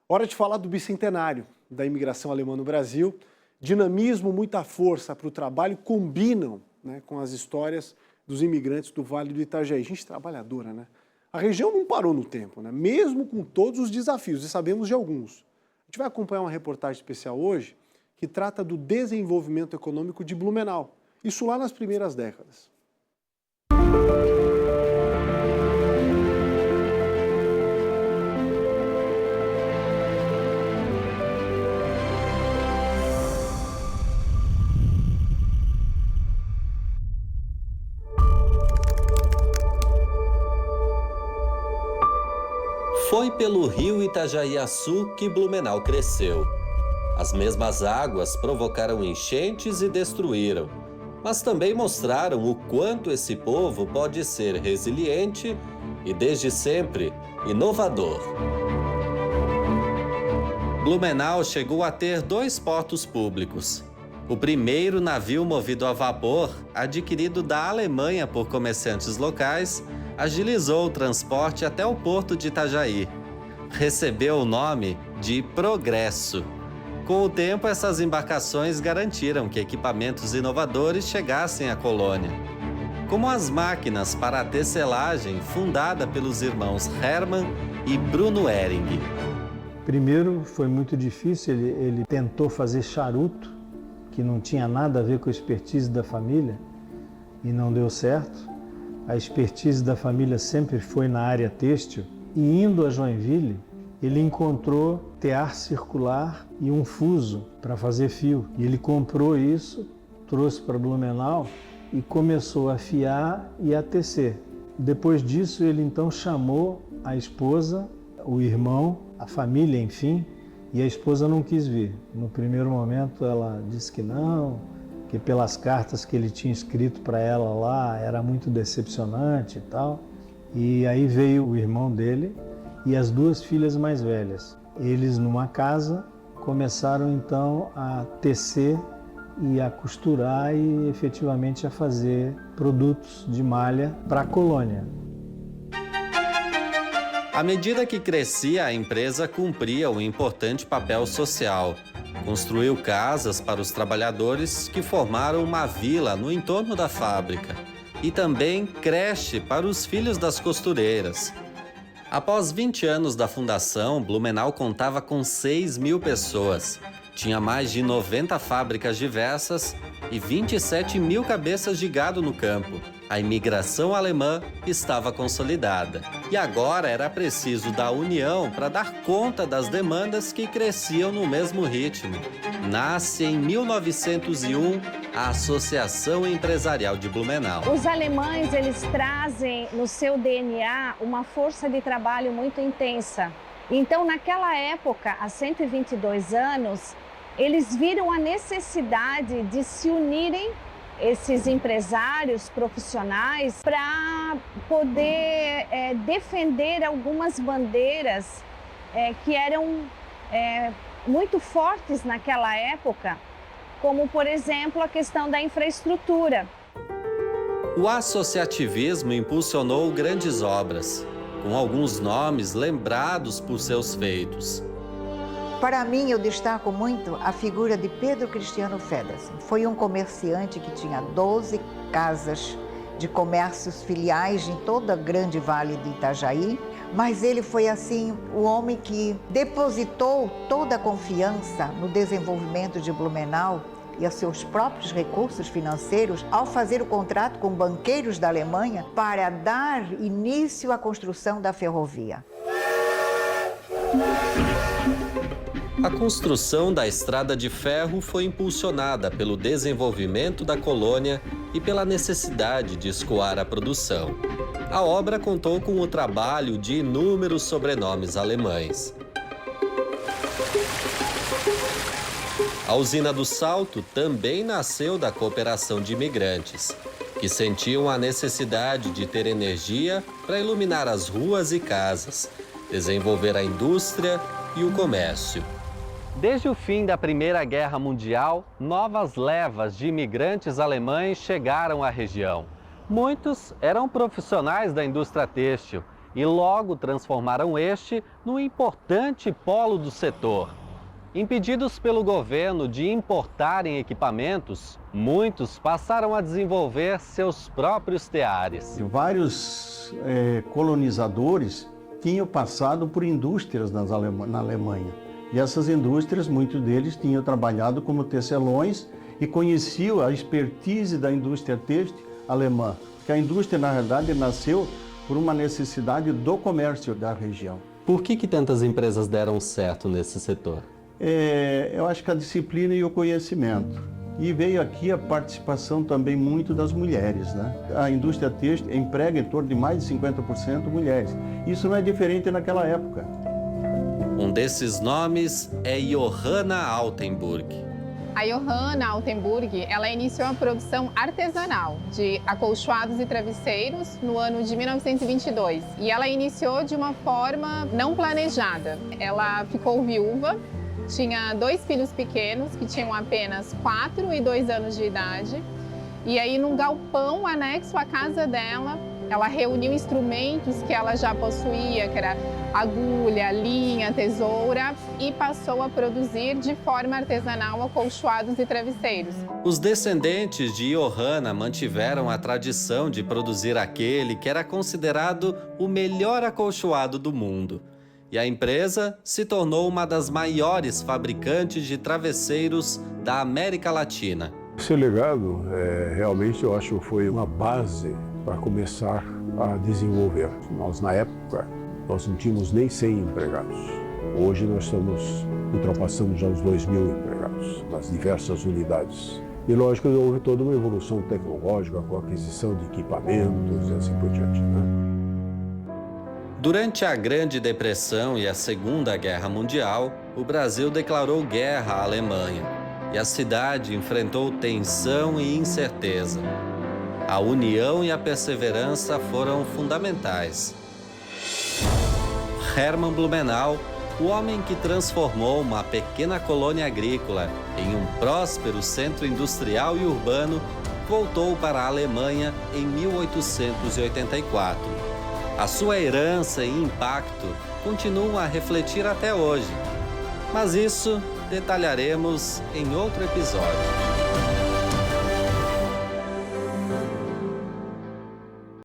Hora de falar do bicentenário da imigração alemã no Brasil. Dinamismo, muita força para o trabalho combinam, né, com as histórias dos imigrantes do Vale do Itajaí. Gente trabalhadora, né? A região não parou no tempo, né? Mesmo com todos os desafios, e sabemos de alguns. A gente vai acompanhar uma reportagem especial hoje que trata do desenvolvimento econômico de Blumenau. Isso lá nas primeiras décadas. Foi pelo rio Itajaiaçu que Blumenau cresceu. As mesmas águas provocaram enchentes e destruíram, mas também mostraram o quanto esse povo pode ser resiliente e, desde sempre, inovador. Blumenau chegou a ter 2 portos públicos. O primeiro navio movido a vapor, adquirido da Alemanha por comerciantes locais, agilizou o transporte até o porto de Itajaí. Recebeu o nome de Progresso. Com o tempo, essas embarcações garantiram que equipamentos inovadores chegassem à colônia, como as máquinas para a tecelagem fundada pelos irmãos Hermann e Bruno Hering. Primeiro foi muito difícil, ele tentou fazer charuto, que não tinha nada a ver com a expertise da família, e não deu certo. A expertise da família sempre foi na área têxtil, e indo a Joinville, ele encontrou tear circular e um fuso para fazer fio. E ele comprou isso, trouxe para Blumenau e começou a fiar e a tecer. Depois disso, ele então chamou a esposa, o irmão, a família, enfim, e a esposa não quis vir. No primeiro momento, ela disse que não, que pelas cartas que ele tinha escrito para ela lá, era muito decepcionante e tal. E aí veio o irmão dele e as 2 filhas mais velhas. Eles, numa casa, começaram então a tecer e a costurar e efetivamente a fazer produtos de malha para a colônia. À medida que crescia, a empresa cumpria um importante papel social. Construiu casas para os trabalhadores que formaram uma vila no entorno da fábrica e também creche para os filhos das costureiras. Após 20 anos da fundação, Blumenau contava com 6.000 pessoas. Tinha mais de 90 fábricas diversas e 27.000 cabeças de gado no campo. A imigração alemã estava consolidada. E agora era preciso da união para dar conta das demandas que cresciam no mesmo ritmo. Nasce em 1901 a Associação Empresarial de Blumenau. Os alemães, eles trazem no seu DNA uma força de trabalho muito intensa. Então, naquela época, há 122 anos, eles viram a necessidade de se unirem, esses empresários profissionais, para poder defender algumas bandeiras que eram muito fortes naquela época, como, por exemplo, a questão da infraestrutura. O associativismo impulsionou grandes obras, com alguns nomes lembrados por seus feitos. Para mim, eu destaco muito a figura de Pedro Cristiano Feddersen. Foi um comerciante que tinha 12 casas de comércios filiais em todo o grande vale de Itajaí, mas ele foi, assim, o homem que depositou toda a confiança no desenvolvimento de Blumenau e a seus próprios recursos financeiros ao fazer o contrato com banqueiros da Alemanha para dar início à construção da ferrovia. A construção da estrada de ferro foi impulsionada pelo desenvolvimento da colônia e pela necessidade de escoar a produção. A obra contou com o trabalho de inúmeros sobrenomes alemães. A usina do Salto também nasceu da cooperação de imigrantes, que sentiam a necessidade de ter energia para iluminar as ruas e casas, desenvolver a indústria e o comércio. Desde o fim da Primeira Guerra Mundial, novas levas de imigrantes alemães chegaram à região. Muitos eram profissionais da indústria têxtil e logo transformaram este num importante polo do setor. Impedidos pelo governo de importarem equipamentos, muitos passaram a desenvolver seus próprios teares. Vários colonizadores tinham passado por indústrias na Alemanha. E essas indústrias, muitos deles tinham trabalhado como tecelões e conheciam a expertise da indústria têxtil alemã. Porque a indústria, na verdade, nasceu por uma necessidade do comércio da região. Por que tantas empresas deram certo nesse setor? Eu acho que a disciplina e o conhecimento. E veio aqui a participação também muito das mulheres, né? A indústria têxtil emprega em torno de mais de 50% mulheres. Isso não é diferente naquela época. Um desses nomes é Johanna Altenburg. A Johanna Altenburg, ela iniciou a produção artesanal de acolchoados e travesseiros no ano de 1922. E ela iniciou de uma forma não planejada. Ela ficou viúva, tinha 2 filhos pequenos, que tinham apenas 4 e 2 anos de idade. E aí, num galpão anexo à casa dela, ela reuniu instrumentos que ela já possuía, que era agulha, linha, tesoura, e passou a produzir de forma artesanal acolchoados e travesseiros. Os descendentes de Johanna mantiveram a tradição de produzir aquele que era considerado o melhor acolchoado do mundo. E a empresa se tornou uma das maiores fabricantes de travesseiros da América Latina. Esse legado, realmente, eu acho que foi uma base para começar a desenvolver. Nós, na época, nós não tínhamos nem 100 empregados. Hoje nós ultrapassamos já os 2.000 empregados nas diversas unidades. E lógico que houve toda uma evolução tecnológica com a aquisição de equipamentos e assim por diante, né? Durante a Grande Depressão e a Segunda Guerra Mundial, o Brasil declarou guerra à Alemanha e a cidade enfrentou tensão e incerteza. A união e a perseverança foram fundamentais. Hermann Blumenau, o homem que transformou uma pequena colônia agrícola em um próspero centro industrial e urbano, voltou para a Alemanha em 1884. A sua herança e impacto continuam a refletir até hoje. Mas isso detalharemos em outro episódio.